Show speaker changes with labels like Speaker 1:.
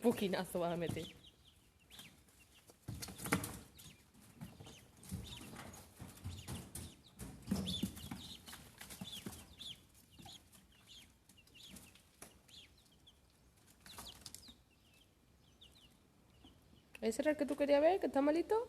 Speaker 1: Puquinazo vas a meter. ¿Ese era el que tú querías ver, que está malito?